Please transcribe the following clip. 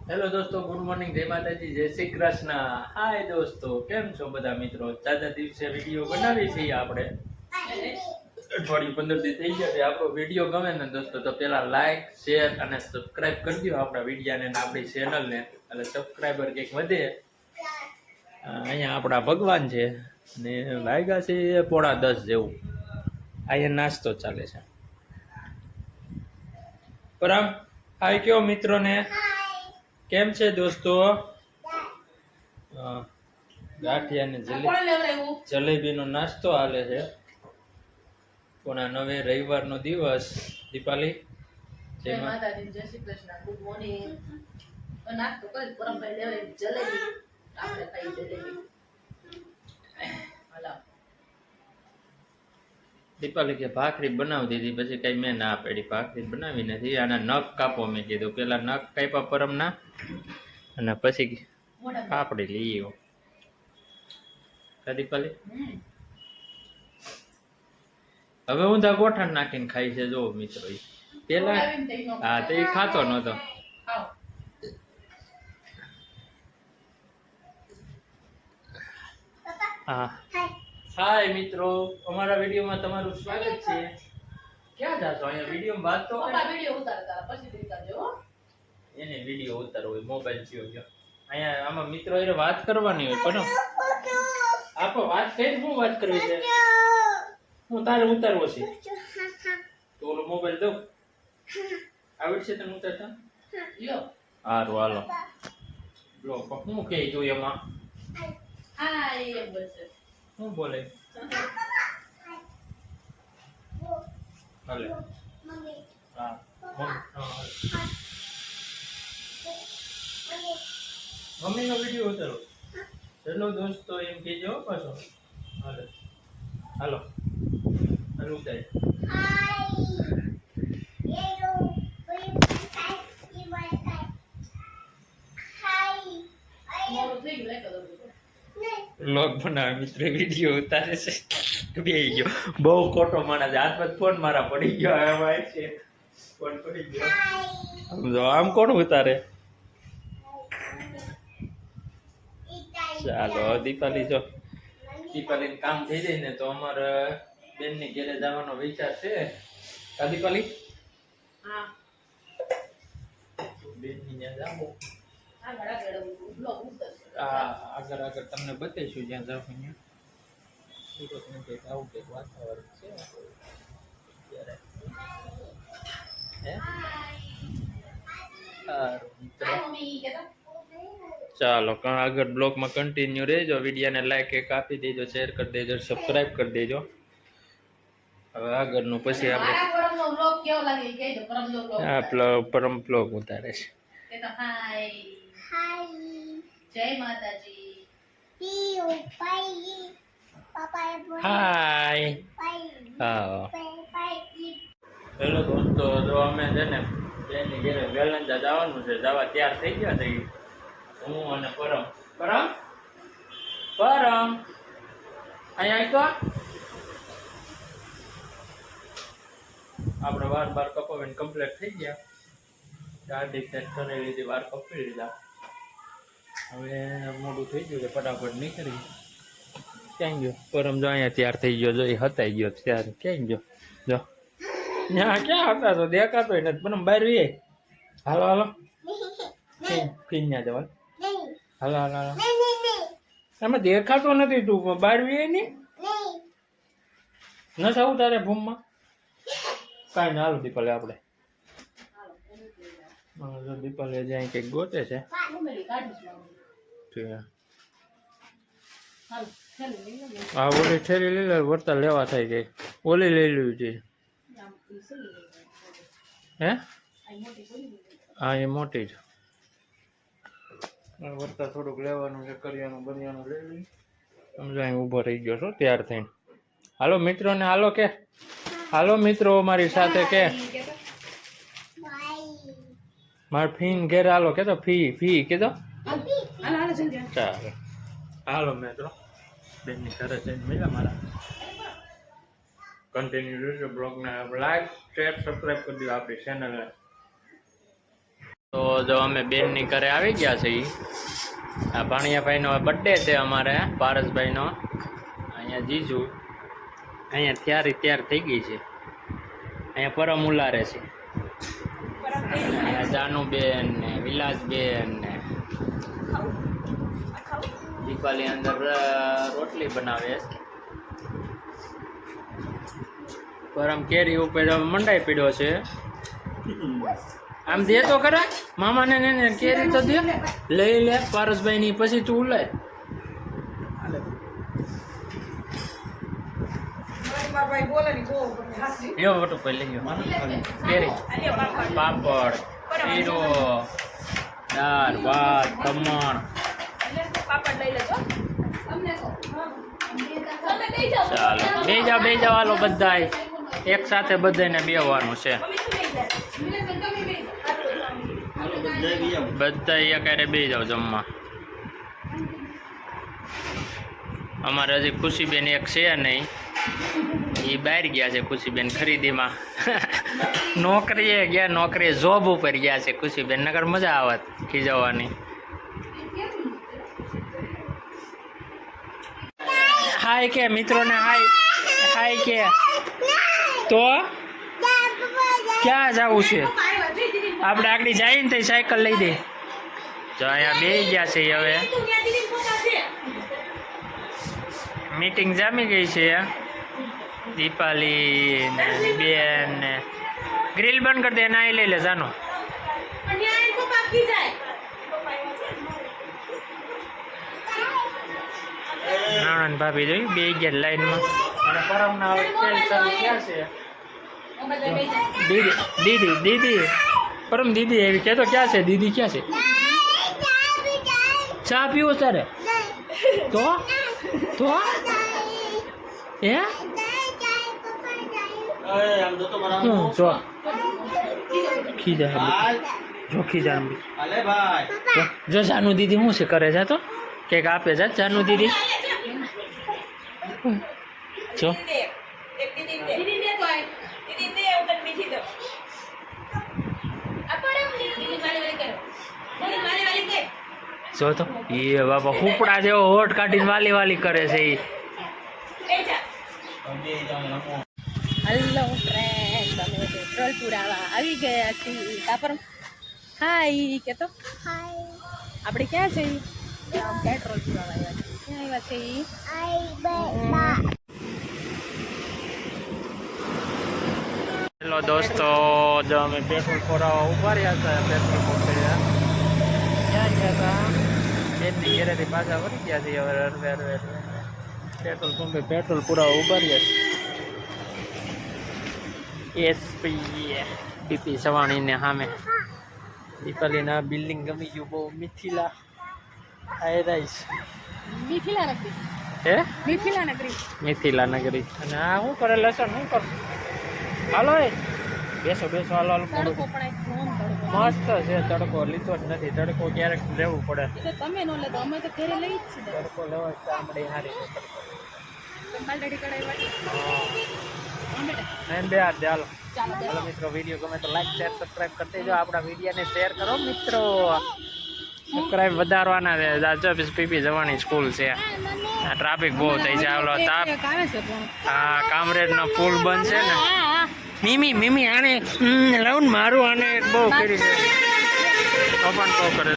Hello દોસ્તો, good morning, જય માતાજી, જય શ્રી કૃષ્ણ. હાય દોસ્તો, કેમ છો બધા મિત્રો? ચાચા દિવસે વિડીયો બનાવી છીએ આપણે. અઠવાડિયું 15 દી થઈ ગયા છે. આપણો વિડીયો ગમે ને દોસ્તો તો પેલા લાઈક, શેર અને સબસ્ક્રાઇબ કરી દો આપણા વિડીયાને અને આપણી ચેનલને, એટલે સબસ્ક્રાઇબર કંઈક વધે. અહીંયા આપણા ભગવાન છે ને વાગ્યા છે 9:30 જેવું. અહીંયા નાસ્તો ચાલે છે. પરમ હાય કયો મિત્રોને. કેમ છે દોસ્તો? ગાંઠિયા ને જલેબીનો નાસ્તો હાલે છે. કોના નવે રવિવારનો દિવસ. દીપાલી જય માતાજી, જય શ્રી કૃષ્ણ, ગુડ મોર્નિંગ. નાસ્તો કરી પરમભાઈ લેવે જલેબી, આપણે ખાઈ જલેબી. હાલો દીપાલી કે ભાખરી બનાવી દીધી, પછી કઈ મેં ના પાડી. ભાખરી બનાવી નથી. આના નખ કાપો મેં કીધું. પેલા નખ કાપ્યા પરમના અને પછી પાપડી લઈ આવ્યો. દીપાલી હવે ઊંધા ગોઠણ નાખીને ખાઈ છે. જો મિત્રો, પેલા હા તો એ ખાતો નતો. હા હાય મિત્રો, અમારા વિડીયોમાં તમારું સ્વાગત છે. ક્યાં જાશો? અહીંયા વિડીયોમાં વાત તો વિડીયો ઉતારતા પછી ઉતારજો. એને વિડીયો ઉતારવો હોય, મોબાઈલ થયો ગયો. અહીંયા આમાં મિત્રો એ વાત કરવાની હોય. પણ આપો વાત કઈ શું વાત કરવી છે? હું તારે ઉતારવો છે તો ઓલો મોબાઈલ દઉં. આવડશે તને ઉતારતા? સારું હાલો. બ્લોક શું કહે તું એમાં? શું બોલે? હાલે હા મમ્મીનો વિડીયો ઉતારો. ચલો દોસ્તો એમ કહેજો પાછો. હાલો હાલો હાલો ઉતાર. લોક બનાવે મિત્ર, વિડીયો ઉતારે છે. બે ગયો બહુ ખોટો માણસ. હાથમાં ફોન મારા પડી ગયો. આમાં છે ફોન પડી ગયો. સમજો આમ કોણ ઉતારે? ચાલો દીપાલી, જો દીપાલીને કામ થઈ જાય ને તો અમારે બેનની ઘરે જવાનો વિચાર છે. કા દીપાલી? હા, બેનની ત્યાં જાવું. આગળ આગળ તમને બતાવીશું જ્યાં જાવ અહીંયા. સુરતનું કંઈક આવું કંઈક વાતાવરણ છે અત્યારે. ચાલો આગળ બ્લોગમાં કન્ટિન્યુ રહેજો. વિડીયોને લાઈક એક આપી દેજો, શેર કરી દેજો, સબસ્ક્રાઇબ કરી દેજો. હવે આગળનું પછી આપણે પરમ બ્લોગ ઉતારે છે. જય માતાજી. હાય હા હેલો દોસ્તો, જો અમે છે ને બેનની ઘરે વેલંજા જવાનું છે. જવા તૈયાર થઈ ગયા છે હું અને પરમ. પરમ પરમ અહીંયા તો આપણે વાર કપાવીને કમ્પ્લીટ થઈ ગયા. ગાડી સેટ કરી લીધી, વાર કપી લીધા. હવે મોડું થઈ ગયું છે, ફટાફટ નીકળી. ક્યાં ગયો પરમ? જો અહીંયા તૈયાર થઈ ગયો. જો એ હતાઈ ગયો ત્યારે. ક્યાં ગયો? જો ત્યાં ક્યાં હતા તો દેખાતો નથી. પરમ બહાર વી. હાલો હાલો ફીન ના જવાય. હાલો હાલો હાલો. એમાં દેખાતો નથી. તું બહાર વી નહીં ન થવું તારે ભૂમમાં કાંઈ ના. હાલો દીપાલે આપણે દીપાલે જ્યાં કંઈક ગોતે છે. હા ઓલી ઠેરી લઈ લે. વર્તા લેવા થાય ગઈ. ઓલી લઈ લેવી છે. હે હા એ મોટી છે. વર્તા થોડુંક લેવાનું છે. કરિયાનું બનિયાનું લઈ લઈ. સમજો અહીં ઊભો રહી ગયો છો તૈયાર થઈને. હાલો મિત્રોને હાલો કે હાલો મિત્રો મારી સાથે કે મારે ફીન ઘેર હાલો કે તો ફી કે તો ચાલો હાલો મિત્રો. બેનની ઘરે જઈને મળ્યા મારા. કન્ટિન્યુ રહેજો બ્લોગને. લાઈક શેર સબસ્ક્રાઈબ કરી દો આપણી ચેનલને. તો જો અમે બેનની ઘરે આવી ગયા છે. આ ભાણિયાભાઈનો બર્થડે છે અમારે, પારસભાઈનો. અહીંયા જીજુ અહીંયા તૈયાર થઈ ગઈ છે. અહીંયા પરમ ઉલારે છે. અહીંયા જાનુબેન ને વિલાસબેન ને દીપાલી અંદર રોટલી બનાવે છે. પરમ કેરી ઉપર મંડાઈ પીડ્યો છે. આમ દે તો ખરા મામાને ને કેરી તો દે. લઈ લે પારસભાઈ ની, પછી તું ઉલાય. લ્યો વટુ ભાઈ લઈ ગયો કેરી, પાપડ, શીરો, દાળ ભાત, ખમણ. ચાલો બે જાવ હાલો બધાય એક સાથે, બધાને બેવાનું છે. બધા એકારે બે જાવ જમવા. અમારે હજી ખુશીબેન એક છે નહીં, એ બહાર ગયા છે. ખુશીબેન ખરીદીમાં નોકરીએ ગયા, નોકરીએ જોબ ઉપર ગયા છે ખુશીબેન. નકર મજા આવત ખીજવવાની. હાય કે મિત્રોને, હાય કે. તો ક્યાં જવું છે આપણે? આગળ જાય ને તો સાયકલ લઈ દે. જો અહીંયા બે ગયા છે. હવે મીટિંગ જામી ગઈ છે. દીપાલી ને બેન ને ગ્રીલ બંધ કરી દે. ના લઈ લે જાનો. નાણંદ ભાભી જોઈ બે ગયા લાઈનમાં. અને પરમના ખેલ ચાલુ ક્યાં છે? દીદી પરમ દીદી એવી કહેતો ક્યાં છે? દીદી ક્યાં છે? ચા પીવો તારે? તો હે જો ખીજા જો જાનુ દીદી શું છે કરે છે? તો કેક આપે છે જાનુ દીદી. જો જો તો એ બાપા હુપડા જેવો હોટ કાઢીને વાલી કરે છે. હેલો ફ્રેન્ડ, અમે પેટ્રોલ પુરાવા આવી ગયા છીએ. તાપર હાય કે તો હાય. આપણે ક્યાં છે? પેટ્રોલ પુરાવા આવ્યા છીએ. ક્યાં આવ્યા છે? હેલો દોસ્તો, જો અમે પેટ્રોલ પુરાવા ઉભા રહ્યા હતા. પેટ્રોલ પંપે ક્યાં ગયા હતા? બેનની ઘરેથી પાછા વળી ગયા છીએ. હવે પેટ્રોલ પંપે પેટ્રોલ પુરાવા ઉભા રહ્યા છે. એસપી ડીપી સવાણીને સામે. દીપાલીના બિલ્ડિંગ ગમી ગયું બહુ. મિથિલા હાઈ રાઈસ મિથિલા નગરી. હે મિથિલા નગરી. અને આ શું કરે? લસણ શું કર? હાલો બેસો હાલો તડકો પણ મસ્ત છે. તડકો લીધો જ નથી. તડકો ક્યારેક લેવું પડે. તમે નો લેતો, અમે તો ઘરે લઈ જ છીએ. તડકો લેવો ચામડી હારી છે. ચાલો મિત્રો, વિડીયો ગમે તો લાઈક શેર સબસ્ક્રાઈબ કરી દેજો. આપણા વિડીયોને શેર કરો મિત્રો. સબસ્ક્રાઈબ વધારવાના છે. પીપી જવાની સ્કૂલ છે. આ ટ્રાફિક બહુ થઈ જાય. ઓલો તાપ હા કામરેજનો પુલ બંધ છે ને. મીમી આને લઉં મારું આને બહુ કરી છે. કરે